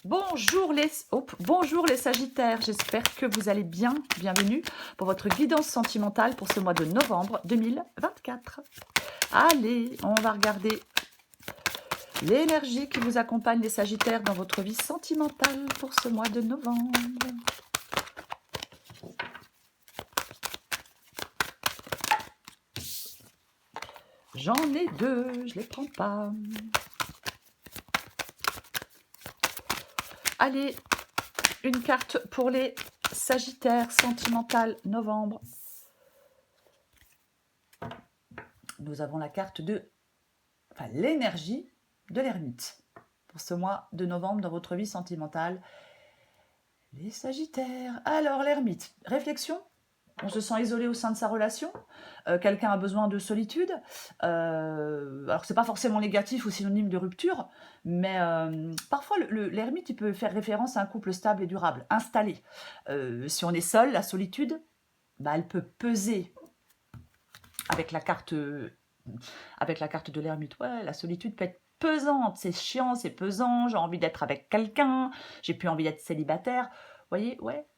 Bonjour les Sagittaires, j'espère que vous allez bien. Bienvenue pour votre guidance sentimentale pour ce mois de novembre 2024. Allez, on va regarder l'énergie qui vous accompagne les Sagittaires dans votre vie sentimentale pour ce mois de novembre. J'en ai deux, je les prends pas. Allez, une carte pour les Sagittaires sentimentales novembre. Nous avons la carte de, l'énergie de l'ermite pour ce mois de novembre dans votre vie sentimentale. Les Sagittaires. Alors l'ermite, réflexion. On se sent isolé au sein de sa relation. Quelqu'un a besoin de solitude. Alors c'est pas forcément négatif ou synonyme de rupture, mais parfois l'ermite il peut faire référence à un couple stable et durable, installé. Si on est seul, la solitude, elle peut peser avec la carte de l'ermite. Ouais, la solitude peut être pesante, c'est chiant, c'est pesant, j'ai envie d'être avec quelqu'un, j'ai plus envie d'être célibataire. Vous voyez, ouais,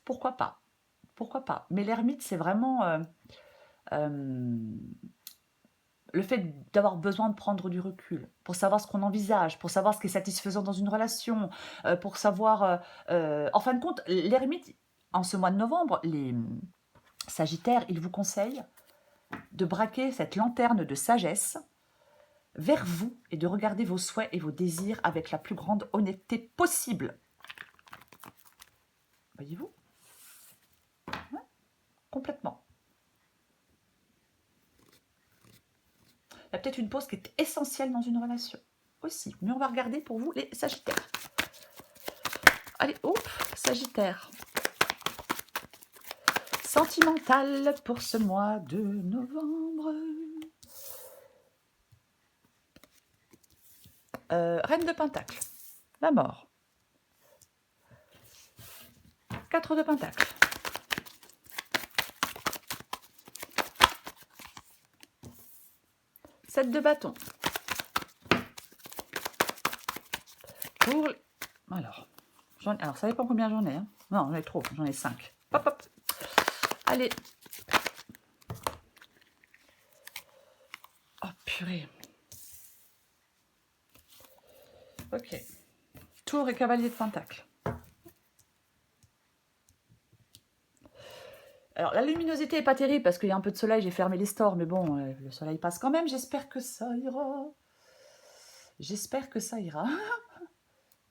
pourquoi pas. Pourquoi pas. Mais l'ermite, c'est vraiment le fait d'avoir besoin de prendre du recul, pour savoir ce qu'on envisage, pour savoir ce qui est satisfaisant dans une relation, pour savoir... en fin de compte, l'ermite, en ce mois de novembre, les Sagittaires, ils vous conseillent de braquer cette lanterne de sagesse vers vous et de regarder vos souhaits et vos désirs avec la plus grande honnêteté possible. Voyez-vous ? Ouais, complètement. Il y a peut-être une pause qui est essentielle dans une relation aussi. Mais on va regarder pour vous les Sagittaires. Allez, Sagittaire. Sentimental pour ce mois de novembre. Reine de Pentacle. La mort. 4 de Pentacle. Sept de bâton. Pour... Alors, ça dépend combien j'en ai. Hein. Non, j'en ai trop, j'en ai 5. Hop, hop. Allez. Oh, purée. Ok. Tour et cavalier de Pentacle. Alors, la luminosité n'est pas terrible parce qu'il y a un peu de soleil, j'ai fermé les stores, mais bon, le soleil passe quand même. J'espère que ça ira. J'espère que ça ira.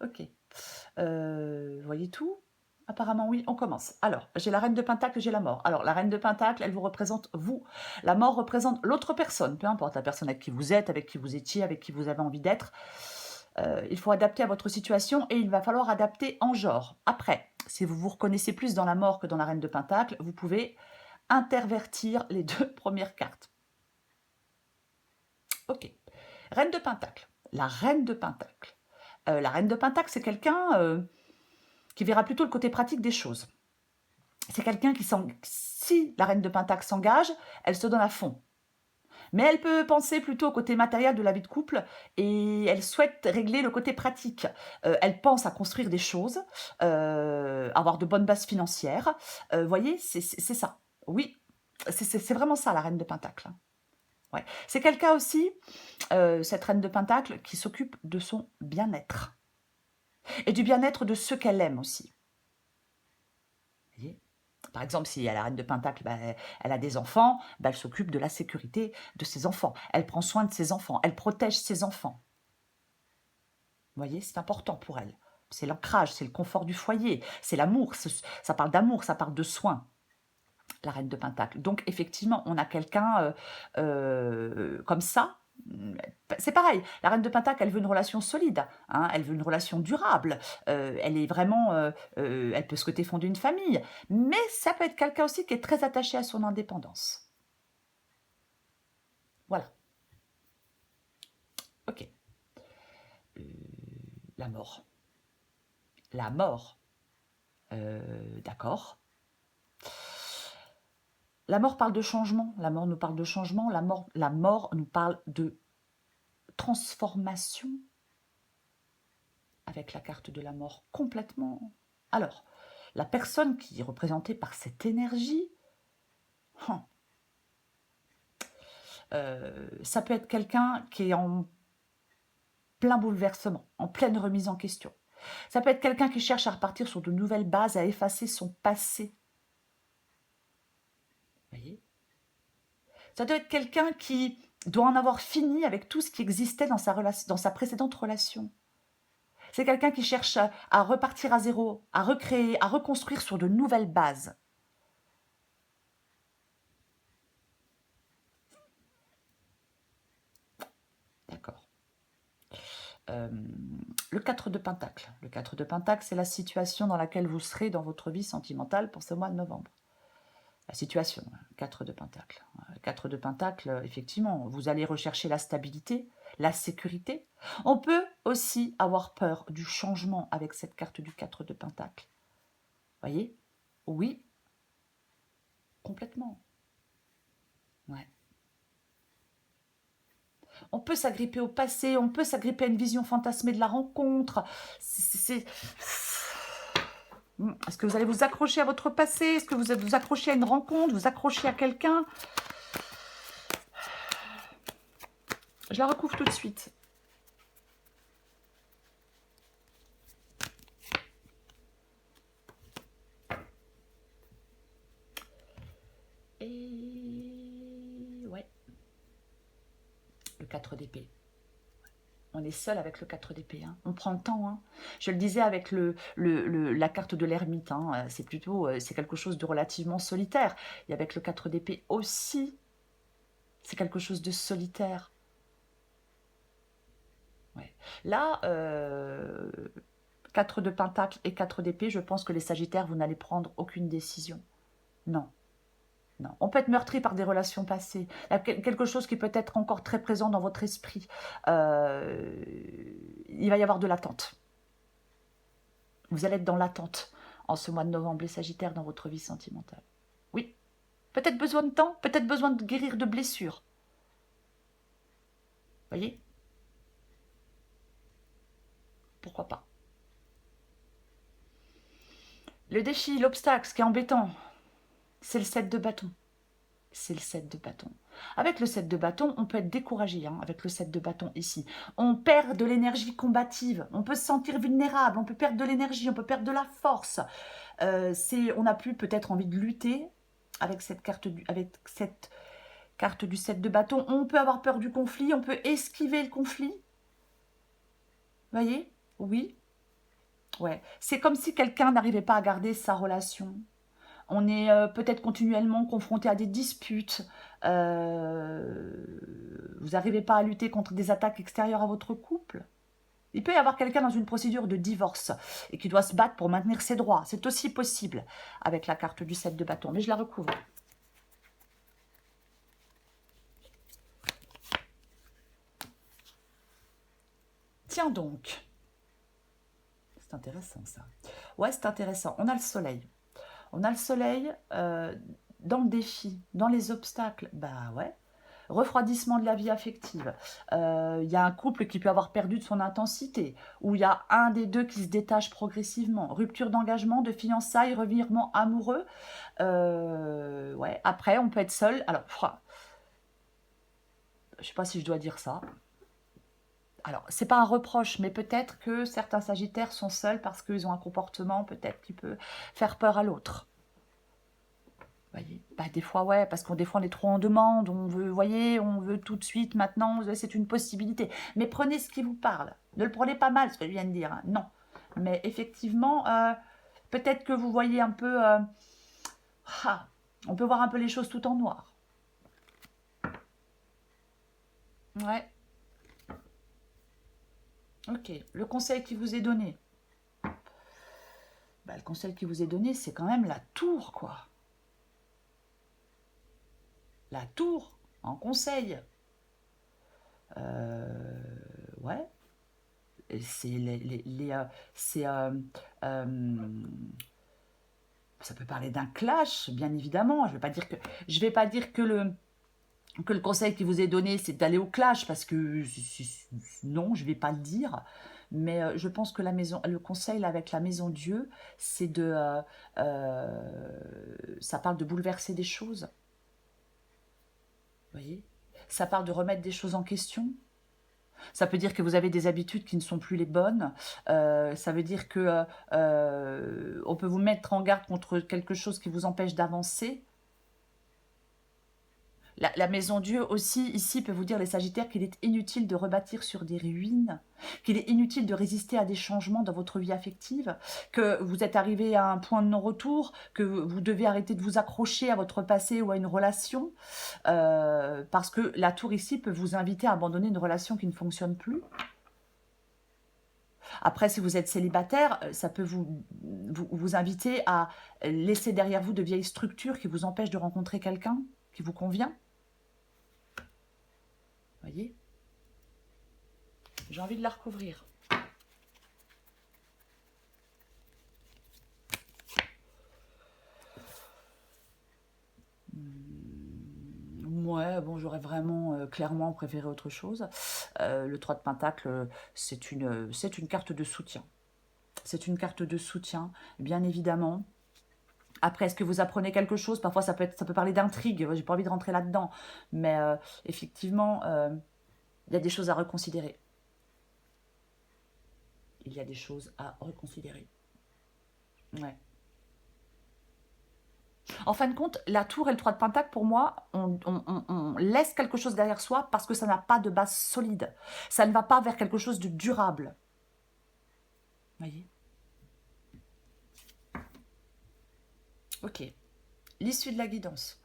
Ok. Voyez tout? Apparemment, oui, on commence. Alors, j'ai la reine de Pentacle, j'ai la mort. Alors, la reine de Pentacle, elle vous représente vous. La mort représente l'autre personne, peu importe la personne avec qui vous êtes, avec qui vous étiez, avec qui vous avez envie d'être. Il faut adapter à votre situation et il va falloir adapter en genre. Après, si vous vous reconnaissez plus dans la mort que dans la reine de Pentacle, vous pouvez intervertir les deux premières cartes. Ok. Reine de Pentacle. La reine de Pentacle. La reine de Pentacle, c'est quelqu'un qui verra plutôt le côté pratique des choses. C'est quelqu'un qui, si la reine de Pentacle s'engage, elle se donne à fond. Mais elle peut penser plutôt au côté matériel de la vie de couple et elle souhaite régler le côté pratique. Elle pense à construire des choses, avoir de bonnes bases financières. Vous voyez, c'est ça. Oui, c'est vraiment ça la reine de Pentacle. Ouais. C'est quelqu'un aussi, cette reine de Pentacle, qui s'occupe de son bien-être. Et du bien-être de ceux qu'elle aime aussi. Vous voyez ? Par exemple, si elle a la reine de Pentacle, elle a des enfants, elle s'occupe de la sécurité de ses enfants. Elle prend soin de ses enfants, elle protège ses enfants. Vous voyez, c'est important pour elle. C'est l'ancrage, c'est le confort du foyer, c'est l'amour, ça parle d'amour, ça parle de soins, la reine de Pentacle. Donc, effectivement, on a quelqu'un comme ça. C'est pareil, la reine de Pentacle, elle veut une relation solide, hein, elle veut une relation durable, elle est vraiment, elle peut souhaiter fonder une famille, mais ça peut être quelqu'un aussi qui est très attaché à son indépendance. Voilà. Ok. La mort. La mort. D'accord. La mort parle de changement, la mort nous parle de changement, la mort nous parle de transformation. avec la carte de la mort, complètement. Alors, la personne qui est représentée par cette énergie, hein, ça peut être quelqu'un qui est en plein bouleversement, en pleine remise en question. Ça peut être quelqu'un qui cherche à repartir sur de nouvelles bases, à effacer son passé. Vous voyez? Ça doit être quelqu'un qui doit en avoir fini avec tout ce qui existait dans sa précédente relation. C'est quelqu'un qui cherche à repartir à zéro, à recréer, à reconstruire sur de nouvelles bases. D'accord. Le 4 de Pentacle. Le 4 de Pentacle, c'est la situation dans laquelle vous serez dans votre vie sentimentale pour ce mois de novembre. La situation, 4 de Pentacle. 4 de Pentacle, effectivement, vous allez rechercher la stabilité, la sécurité. On peut aussi avoir peur du changement avec cette carte du 4 de Pentacle. Voyez? Oui, complètement. Ouais. On peut s'agripper au passé, on peut s'agripper à une vision fantasmée de la rencontre. Est-ce que vous allez vous accrocher à votre passé? Est-ce que vous allez vous accrocher à une rencontre? Vous accrocher à quelqu'un? Je la recouvre tout de suite. Et ouais. Le 4 d'épée. On est seul avec le 4 d'épée. Hein. On prend le temps. Hein. Je le disais avec la carte de l'ermite. Hein. C'est quelque chose de relativement solitaire. Et avec le 4 d'épée aussi, c'est quelque chose de solitaire. Ouais. Là, 4 de pentacle et 4 d'épée, je pense que les sagittaires, vous n'allez prendre aucune décision. Non. Non. On peut être meurtri par des relations passées. Il y a quelque chose qui peut être encore très présent dans votre esprit. Il va y avoir de l'attente. Vous allez être dans l'attente en ce mois de novembre, les sagittaires, dans votre vie sentimentale. Oui. Peut-être besoin de temps, peut-être besoin de guérir de blessures. Voyez? Pourquoi pas? Le défi, l'obstacle, ce qui est embêtant, c'est le 7 de bâton. C'est le 7 de bâton. Avec le 7 de bâton, on peut être découragé, hein, avec le 7 de bâton ici. On perd de l'énergie combative, on peut se sentir vulnérable, on peut perdre de l'énergie, on peut perdre de la force. On n'a plus peut-être envie de lutter avec cette carte du 7 de bâton. On peut avoir peur du conflit, on peut esquiver le conflit. Voyez? Oui. Ouais. C'est comme si quelqu'un n'arrivait pas à garder sa relation. On est peut-être continuellement confronté à des disputes. Vous n'arrivez pas à lutter contre des attaques extérieures à votre couple. Il peut y avoir quelqu'un dans une procédure de divorce et qui doit se battre pour maintenir ses droits. C'est aussi possible avec la carte du 7 de bâton. Mais je la recouvre. Tiens donc. C'est intéressant ça. Ouais, c'est intéressant. On a le soleil. On a le soleil dans le défi, dans les obstacles. Bah ouais. Refroidissement de la vie affective. Il y a un couple qui peut avoir perdu de son intensité, ou il y a un des deux qui se détache progressivement. Rupture d'engagement, de fiançailles, revirement amoureux. Ouais. Après, on peut être seul. Alors, je ne sais pas si je dois dire ça. Alors, c'est pas un reproche, mais peut-être que certains sagittaires sont seuls parce qu'ils ont un comportement peut-être qui peut faire peur à l'autre. Voyez, bah, des fois, ouais, parce qu'on des fois on est trop en demande, on veut, voyez, on veut tout de suite, maintenant, c'est une possibilité. Mais prenez ce qui vous parle. Ne le prenez pas mal, ce que je viens de dire. Hein. Non. Mais effectivement, peut-être que vous voyez un peu... on peut voir un peu les choses tout en noir. Ouais. Ok, le conseil qui vous est donné. Bah, le conseil qui vous est donné, c'est quand même la tour, quoi. La tour, en conseil. Ouais. Ça peut parler d'un clash, bien évidemment. Je vais pas dire que le conseil qui vous est donné, c'est d'aller au clash, parce que non, je ne vais pas le dire. Mais je pense que le conseil là, avec la maison Dieu, c'est ça parle de bouleverser des choses, vous voyez? Ça parle de remettre des choses en question. Ça peut dire que vous avez des habitudes qui ne sont plus les bonnes. Ça veut dire que on peut vous mettre en garde contre quelque chose qui vous empêche d'avancer. La maison Dieu aussi, ici, peut vous dire, les Sagittaires, qu'il est inutile de rebâtir sur des ruines, qu'il est inutile de résister à des changements dans votre vie affective, que vous êtes arrivé à un point de non-retour, que vous devez arrêter de vous accrocher à votre passé ou à une relation, parce que la tour ici peut vous inviter à abandonner une relation qui ne fonctionne plus. Après, si vous êtes célibataire, ça peut vous inviter à laisser derrière vous de vieilles structures qui vous empêchent de rencontrer quelqu'un qui vous convient. Voyez, j'ai envie de la recouvrir. Ouais, bon, j'aurais vraiment clairement préféré autre chose. Le 3 de Pentacle, c'est une carte de soutien. C'est une carte de soutien, bien évidemment. Après, est-ce que vous apprenez quelque chose? Parfois, ça peut parler d'intrigue. J'ai pas envie de rentrer là-dedans. Mais effectivement, il y a des choses à reconsidérer. Il y a des choses à reconsidérer. Ouais. En fin de compte, la tour et le 3 de Pentacle, pour moi, on laisse quelque chose derrière soi parce que ça n'a pas de base solide. Ça ne va pas vers quelque chose de durable. Voyez? Ok. L'issue de la guidance.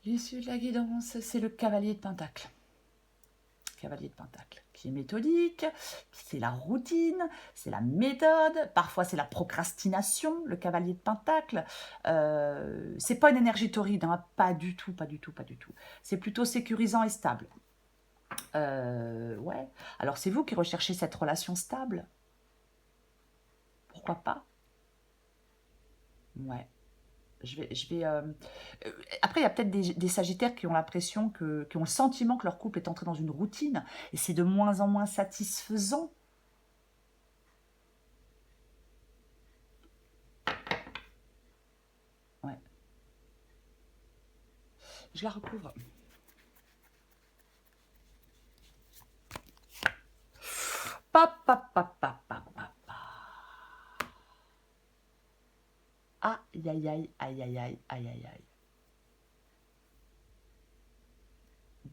L'issue de la guidance, c'est le cavalier de Pentacle. Cavalier de Pentacle, qui est méthodique, c'est la routine, c'est la méthode, parfois c'est la procrastination, le cavalier de Pentacle. C'est pas une énergie torride, hein, pas du tout, pas du tout, pas du tout. C'est plutôt sécurisant et stable. Ouais. Alors c'est vous qui recherchez cette relation stable. Pourquoi pas? Ouais. Après, il y a peut-être des Sagittaires qui ont l'impression qui ont le sentiment que leur couple est entré dans une routine et c'est de moins en moins satisfaisant. Ouais. Je la recouvre. Pa, pa, pa, pa, pa, pa, pa. Aïe, aïe, aïe, aïe, aïe, aïe, aïe, aïe, aïe.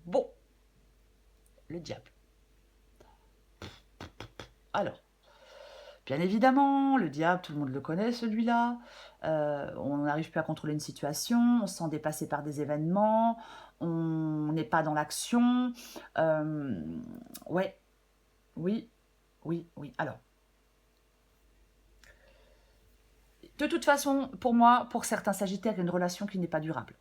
Bon, le diable. Alors, bien évidemment, le diable, tout le monde le connaît, celui-là. On n'arrive plus à contrôler une situation, on se sent dépassé par des événements, on n'est pas dans l'action. Ouais, oui, oui, oui. Alors, de toute façon, pour moi, pour certains Sagittaires, il y a une relation qui n'est pas durable.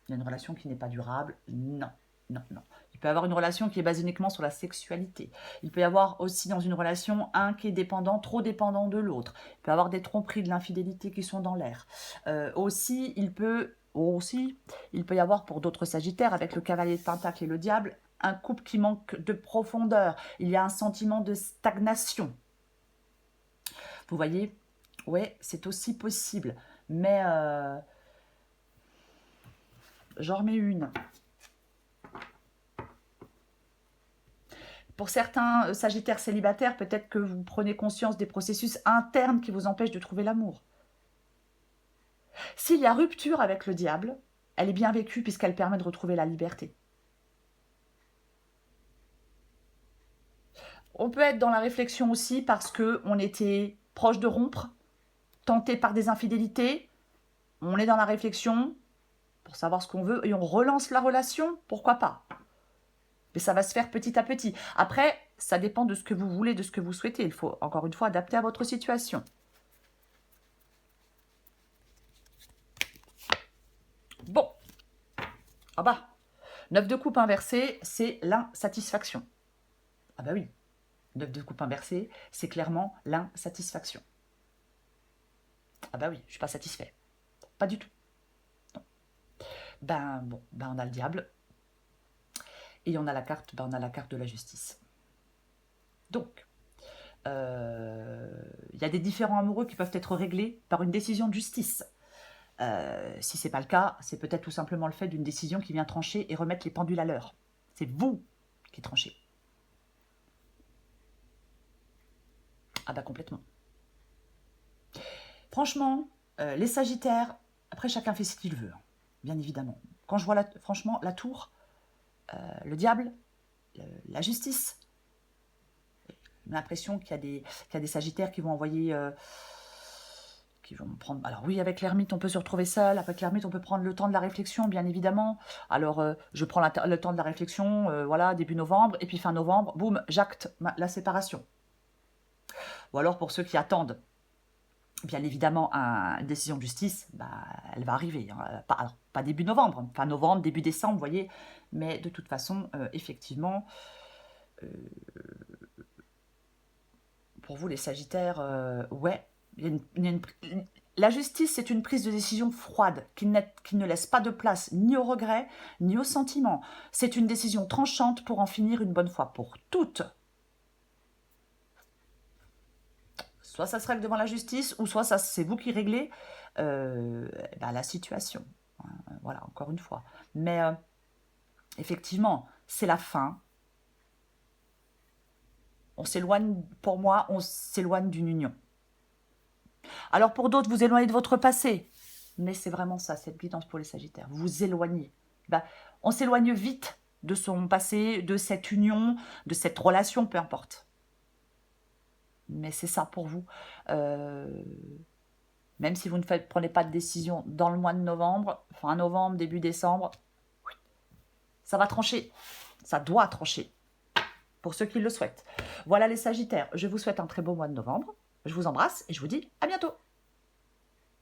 Il y a une relation qui n'est pas durable. Non, non, non. Il peut y avoir une relation qui est basée uniquement sur la sexualité. Il peut y avoir aussi dans une relation un qui est dépendant, trop dépendant de l'autre. Il peut y avoir des tromperies, de l'infidélité qui sont dans l'air. Il peut y avoir pour d'autres Sagittaires, avec le cavalier de Pentacle et le diable, un couple qui manque de profondeur. Il y a un sentiment de stagnation. Vous voyez? Ouais, c'est aussi possible. Mais j'en remets une. Pour certains Sagittaires célibataires, peut-être que vous prenez conscience des processus internes qui vous empêchent de trouver l'amour. S'il y a rupture avec le diable, elle est bien vécue puisqu'elle permet de retrouver la liberté. On peut être dans la réflexion aussi parce qu'on était proche de rompre, tenté par des infidélités. On est dans la réflexion pour savoir ce qu'on veut et on relance la relation, pourquoi pas? Mais ça va se faire petit à petit. Après, ça dépend de ce que vous voulez, de ce que vous souhaitez. Il faut, encore une fois, adapter à votre situation. Bon. Ah bah, 9 de coupe inversé, c'est l'insatisfaction. Ah bah oui, 9 de coupe inversé, c'est clairement l'insatisfaction. Ah bah oui, je suis pas satisfait. Pas du tout. Non. Ben bon, ben on a le diable. Et on a la carte, ben on a la carte de la justice. Donc, il y a des différends amoureux qui peuvent être réglés par une décision de justice. Si ce n'est pas le cas, c'est peut-être tout simplement le fait d'une décision qui vient trancher et remettre les pendules à l'heure. C'est vous qui tranchez. Ah bah complètement. Franchement, les Sagittaires, après chacun fait ce qu'il veut, hein, bien évidemment. Quand je vois franchement la tour, le diable, la justice, j'ai l'impression qu'il y a des Sagittaires qui vont envoyer... qui vont prendre... Alors oui, avec l'ermite, on peut se retrouver seul. Avec l'ermite, on peut prendre le temps de la réflexion, bien évidemment. Alors, je prends le temps de la réflexion, voilà, début novembre. Et puis fin novembre, boum, j'acte la séparation. Ou alors, pour ceux qui attendent, bien évidemment, une décision de justice, bah, elle va arriver. Hein. Alors, pas début novembre, fin novembre, début décembre, vous voyez. Mais de toute façon, effectivement... pour vous, les Sagittaires, ouais, la justice, c'est une prise de décision froide, qui ne laisse pas de place ni au regret, ni au sentiment. C'est une décision tranchante pour en finir une bonne fois pour toutes. Soit ça se règle devant la justice, ou soit c'est vous qui réglez la situation. Voilà, encore une fois. Mais effectivement, c'est la fin. On s'éloigne, pour moi, on s'éloigne d'une union. Alors pour d'autres, vous éloignez de votre passé. Mais c'est vraiment ça, cette guidance pour les Sagittaires. Vous vous éloignez. On s'éloigne vite de son passé, de cette union, de cette relation, peu importe. Mais c'est ça pour vous. Même si vous ne prenez pas de décision dans le mois de novembre, fin novembre, début décembre, ça va trancher. Ça doit trancher. Pour ceux qui le souhaitent. Voilà les Sagittaires. Je vous souhaite un très beau mois de novembre. Je vous embrasse et je vous dis à bientôt.